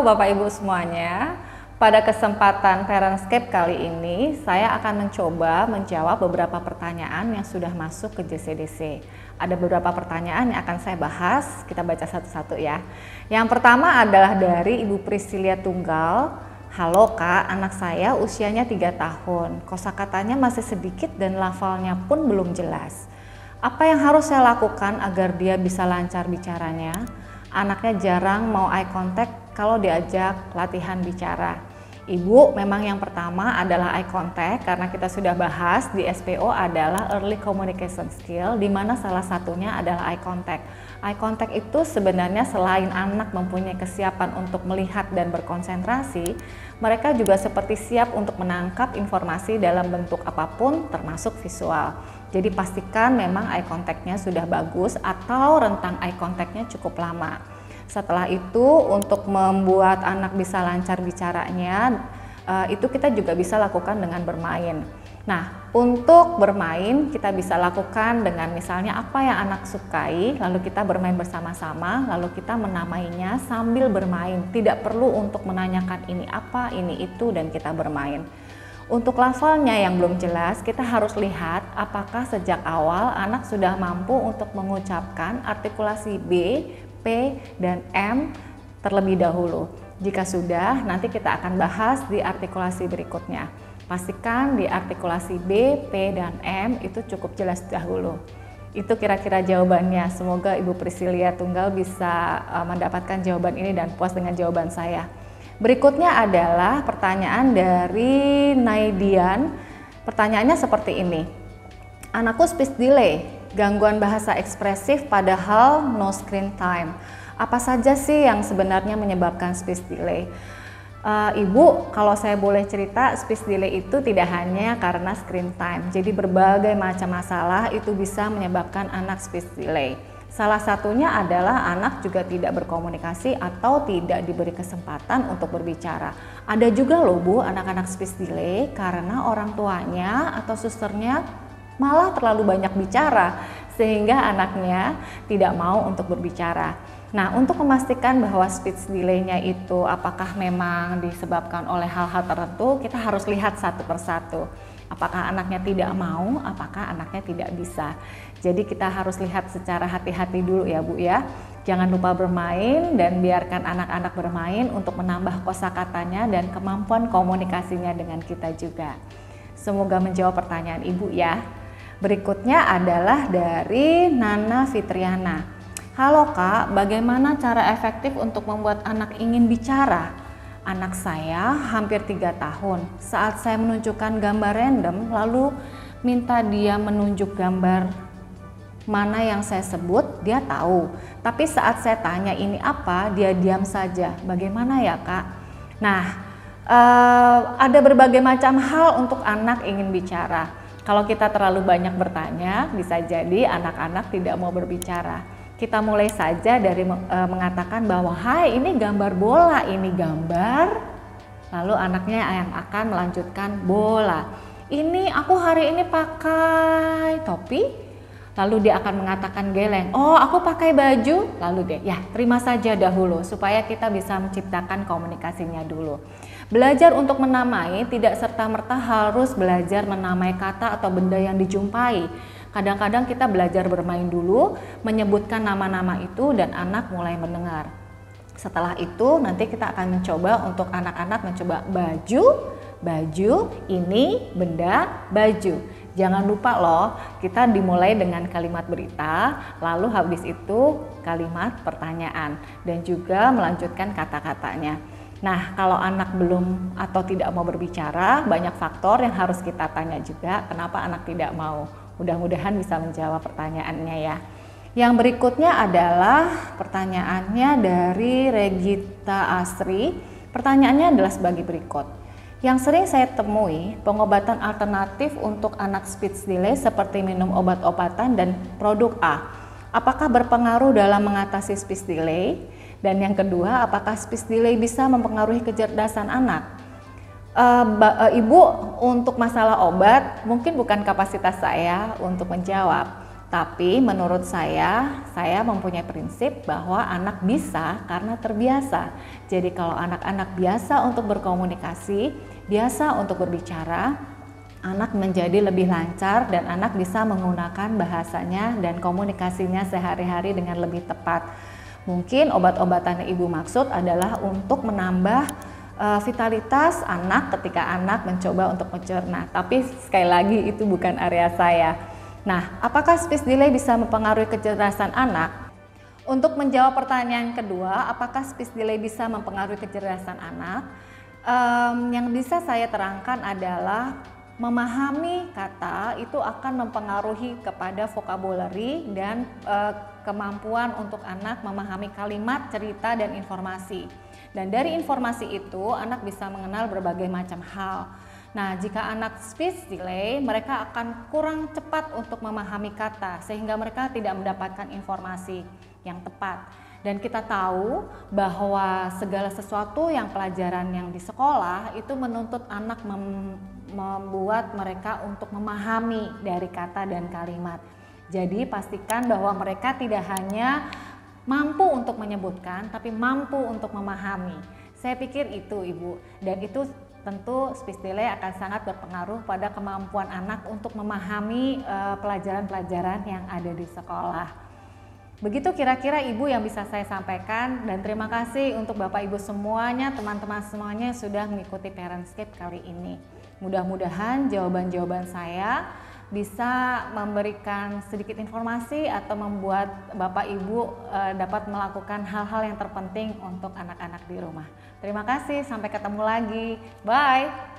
Bapak Ibu semuanya. Pada kesempatan Parentscape kali ini, saya akan mencoba menjawab beberapa pertanyaan yang sudah masuk ke JCDC. Ada beberapa pertanyaan yang akan saya bahas, kita baca satu-satu ya. Yang pertama adalah dari Ibu Priscilia Tunggal. Halo Kak, anak saya usianya 3 tahun. Kosakatanya masih sedikit dan lafalnya pun belum jelas. Apa yang harus saya lakukan agar dia bisa lancar bicaranya? Anaknya jarang mau eye contact kalau diajak latihan bicara. Ibu, memang yang pertama adalah eye contact karena kita sudah bahas di SPO adalah early communication skill, di mana salah satunya adalah eye contact. Eye contact itu sebenarnya selain anak mempunyai kesiapan untuk melihat dan berkonsentrasi, mereka juga seperti siap untuk menangkap informasi dalam bentuk apapun termasuk visual. Jadi pastikan memang eye contact-nya sudah bagus atau rentang eye contact-nya cukup lama. Setelah itu untuk membuat anak bisa lancar bicaranya, itu kita juga bisa lakukan dengan bermain. Nah, untuk bermain kita bisa lakukan dengan misalnya apa yang anak sukai, lalu kita bermain bersama-sama, lalu kita menamainya sambil bermain. Tidak perlu untuk menanyakan ini apa, ini itu, dan kita bermain. Untuk lafalnya yang belum jelas, kita harus lihat apakah sejak awal anak sudah mampu untuk mengucapkan artikulasi B, P, dan M terlebih dahulu. Jika sudah, nanti kita akan bahas di artikulasi berikutnya. Pastikan di artikulasi B, P, dan M itu cukup jelas dahulu. Itu kira-kira jawabannya. Semoga Ibu Priscilia Tunggal bisa mendapatkan jawaban ini dan puas dengan jawaban saya. Berikutnya adalah pertanyaan dari Naidian. Pertanyaannya seperti ini. Anakku speech delay, gangguan bahasa ekspresif padahal no screen time. Apa saja sih yang sebenarnya menyebabkan speech delay? Ibu, kalau saya boleh cerita, speech delay itu tidak hanya karena screen time. Jadi berbagai macam masalah itu bisa menyebabkan anak speech delay. Salah satunya adalah anak juga tidak berkomunikasi atau tidak diberi kesempatan untuk berbicara. Ada juga loh Bu, anak-anak speech delay karena orang tuanya atau susternya malah terlalu banyak bicara sehingga anaknya tidak mau untuk berbicara. Nah, untuk memastikan bahwa speech delay-nya itu apakah memang disebabkan oleh hal-hal tertentu, kita harus lihat satu persatu. Apakah anaknya tidak mau, apakah anaknya tidak bisa. Jadi kita harus lihat secara hati-hati dulu ya Bu ya. Jangan lupa bermain dan biarkan anak-anak bermain untuk menambah kosakatanya dan kemampuan komunikasinya dengan kita juga. Semoga menjawab pertanyaan Ibu ya. Berikutnya adalah dari Nana Fitriana. Halo Kak, bagaimana cara efektif untuk membuat anak ingin bicara? Anak saya hampir 3 tahun. Saat saya menunjukkan gambar random, lalu minta dia menunjuk gambar mana yang saya sebut, dia tahu. Tapi saat saya tanya ini apa, dia diam saja. Bagaimana ya Kak? Nah, ada berbagai macam hal untuk anak ingin bicara. Kalau kita terlalu banyak bertanya, bisa jadi anak-anak tidak mau berbicara. Kita mulai saja dari mengatakan bahwa hai ini gambar bola, ini gambar. Lalu anaknya yang akan melanjutkan bola. Ini aku hari ini pakai topi. Lalu dia akan mengatakan geleng. Oh aku pakai baju. Lalu dia ya terima saja dahulu supaya kita bisa menciptakan komunikasinya dulu. Belajar untuk menamai tidak serta-merta harus belajar menamai kata atau benda yang dijumpai. Kadang-kadang kita belajar bermain dulu, menyebutkan nama-nama itu dan anak mulai mendengar. Setelah itu nanti kita akan mencoba untuk anak-anak mencoba baju, ini benda, baju. Jangan lupa loh, kita dimulai dengan kalimat berita, lalu habis itu kalimat pertanyaan dan juga melanjutkan kata-katanya. Nah, kalau anak belum atau tidak mau berbicara, banyak faktor yang harus kita tanya juga kenapa anak tidak mau. Mudah-mudahan bisa menjawab pertanyaannya ya. Yang berikutnya adalah pertanyaannya dari Regita Asri. Pertanyaannya adalah sebagai berikut. Yang sering saya temui, pengobatan alternatif untuk anak speech delay seperti minum obat-obatan dan produk A. Apakah berpengaruh dalam mengatasi speech delay? Dan yang kedua, apakah speech delay bisa mempengaruhi kecerdasan anak? Ibu, untuk masalah obat mungkin bukan kapasitas saya untuk menjawab. Tapi menurut saya mempunyai prinsip bahwa anak bisa karena terbiasa. Jadi kalau anak-anak biasa untuk berkomunikasi, biasa untuk berbicara, anak menjadi lebih lancar dan anak bisa menggunakan bahasanya dan komunikasinya sehari-hari dengan lebih tepat. Mungkin obat-obatan yang Ibu maksud adalah untuk menambah vitalitas anak ketika anak mencoba untuk mencerna. Tapi sekali lagi itu bukan area saya. Nah, apakah speech delay bisa mempengaruhi kecerdasan anak? Untuk menjawab pertanyaan kedua, apakah speech delay bisa mempengaruhi kecerdasan anak? Yang bisa saya terangkan adalah memahami kata itu akan mempengaruhi kepada vocabulary dan kemampuan untuk anak memahami kalimat, cerita, dan informasi. Dan dari informasi itu, anak bisa mengenal berbagai macam hal. Nah, jika anak speech delay, mereka akan kurang cepat untuk memahami kata sehingga mereka tidak mendapatkan informasi yang tepat. Dan kita tahu bahwa segala sesuatu yang pelajaran yang di sekolah itu menuntut anak membuat mereka untuk memahami dari kata dan kalimat. Jadi pastikan bahwa mereka tidak hanya mampu untuk menyebutkan, tapi mampu untuk memahami. Saya pikir itu, Ibu, dan itu tentu speech delay akan sangat berpengaruh pada kemampuan anak untuk memahami pelajaran-pelajaran yang ada di sekolah. Begitu kira-kira Ibu yang bisa saya sampaikan, dan terima kasih untuk Bapak Ibu semuanya, teman-teman semuanya yang sudah mengikuti Parentscape kali ini. Mudah-mudahan jawaban-jawaban saya bisa memberikan sedikit informasi atau membuat Bapak Ibu dapat melakukan hal-hal yang terpenting untuk anak-anak di rumah. Terima kasih, sampai ketemu lagi. Bye!